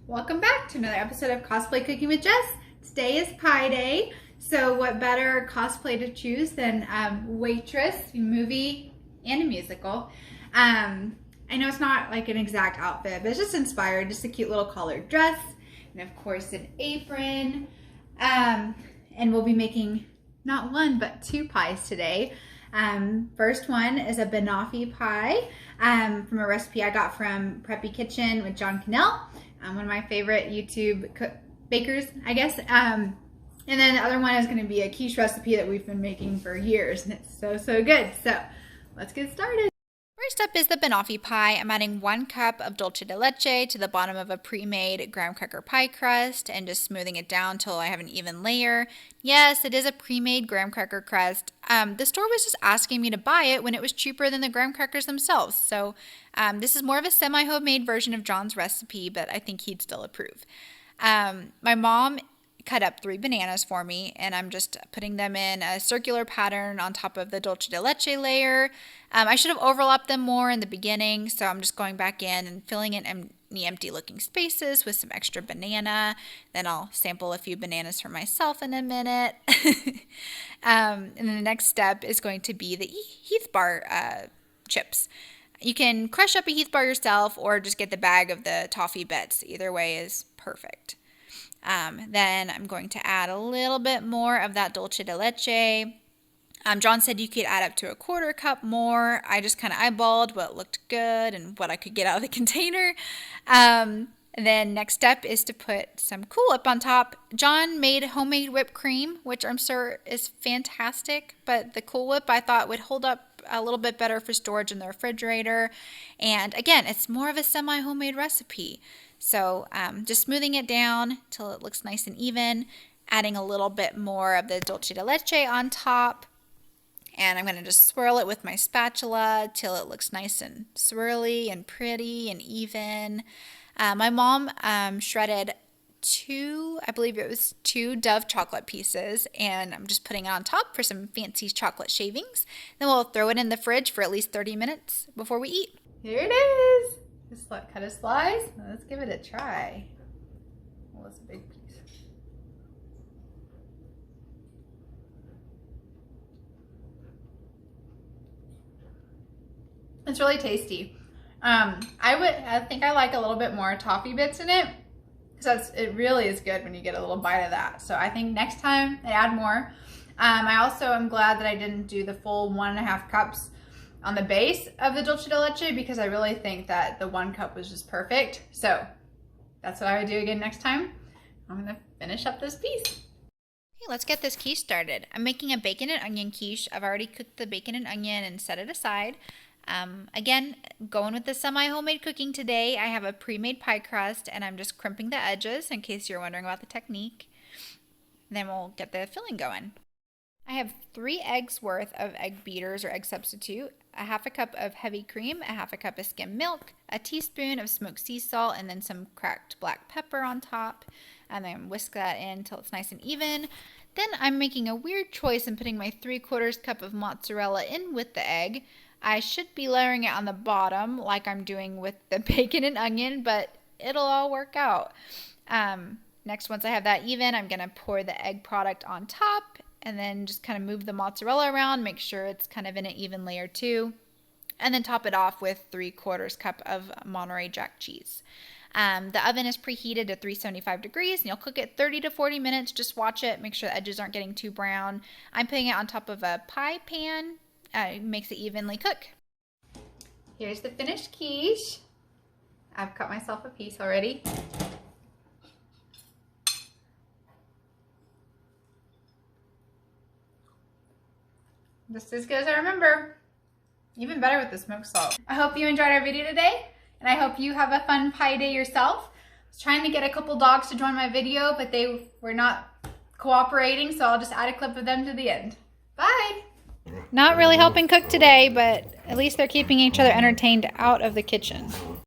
Welcome back to another episode of Cosplay Cooking with Jess. Today is Pie Day, so what better cosplay to choose than Waitress, a movie and a musical. I know it's not like an exact outfit, but it's just inspired, just a cute little collared dress, and of course an apron. And we'll be making not one, but two pies today. First one is a Banoffee pie from a recipe I got from Preppy Kitchen with John Cannell. One of my favorite YouTube bakers, I guess. And then the other one is going to be a quiche recipe that we've been making for years, and it's so good. So let's get started. First up is the Banoffee pie. I'm adding 1 cup of dulce de leche to the bottom of a pre-made graham cracker pie crust and just smoothing it down until I have an even layer. Yes, it is a pre-made graham cracker crust. The store was just asking me to buy it when it was cheaper than the graham crackers themselves. So this is more of a semi-homemade version of John's recipe, but I think he'd still approve. My mom cut up 3 bananas for me, and I'm just putting them in a circular pattern on top of the dulce de leche layer. I should have overlapped them more in the beginning, so I'm just going back in and filling in any empty looking spaces with some extra banana. Then I'll sample a few bananas for myself in a minute. And then the next step is going to be the Heath bar chips. You can crush up a Heath bar yourself or just get the bag of the toffee bits. Either way is perfect. Then I'm going to add a little bit more of that dulce de leche. John said you could add up to a 1/4 cup more. I just kind of eyeballed what looked good and what I could get out of the container. And then next step is to put some Cool Whip on top. John made homemade whipped cream, which I'm sure is fantastic, but the Cool Whip I thought would hold up a little bit better for storage in the refrigerator. And again, it's more of a semi-homemade recipe. So just smoothing it down till it looks nice and even, adding a little bit more of the dulce de leche on top. And I'm going to just swirl it with my spatula till it looks nice and swirly and pretty and even. My mom shredded 2 Dove chocolate pieces, and I'm just putting it on top for some fancy chocolate shavings. Then we'll throw it in the fridge for at least 30 minutes before we eat. Here it is. Just cut a slice. Let's give it a try. Well, that's a big piece. It's really tasty. I think I like a little bit more toffee bits in it, because it really is good when you get a little bite of that. So I think next time I add more. I also am glad that I didn't do the full 1.5 cups on the base of the dulce de leche, because I really think that the 1 cup was just perfect. So that's what I would do again next time. I'm gonna finish up this piece. Okay, let's get this quiche started. I'm making a bacon and onion quiche. I've already cooked the bacon and onion and set it aside. Again, going with the semi-homemade cooking today, I have a pre-made pie crust, and I'm just crimping the edges in case you're wondering about the technique. Then we'll get the filling going. I have 3 eggs worth of egg beaters or egg substitute, a 1/2 cup of heavy cream, a 1/2 cup of skim milk, a teaspoon of smoked sea salt, and then some cracked black pepper on top. And then whisk that in until it's nice and even. Then I'm making a weird choice and putting my 3/4 cup of mozzarella in with the egg. I should be layering it on the bottom like I'm doing with the bacon and onion, but it'll all work out. Next, once I have that even, I'm going to pour the egg product on top and then just kind of move the mozzarella around, make sure it's kind of in an even layer too. And then top it off with 3/4 cup of Monterey Jack cheese. The oven is preheated to 375 degrees, and you'll cook it 30 to 40 minutes. Just watch it, make sure the edges aren't getting too brown. I'm putting it on top of a pie pan. It makes it evenly cook. Here's the finished quiche. I've cut myself a piece already. Just as good as I remember. Even better with the smoked salt. I hope you enjoyed our video today, and I hope you have a fun pie day yourself. I was trying to get a couple dogs to join my video, but they were not cooperating, so I'll just add a clip of them to the end. Bye! Not really helping cook today, but at least they're keeping each other entertained out of the kitchen.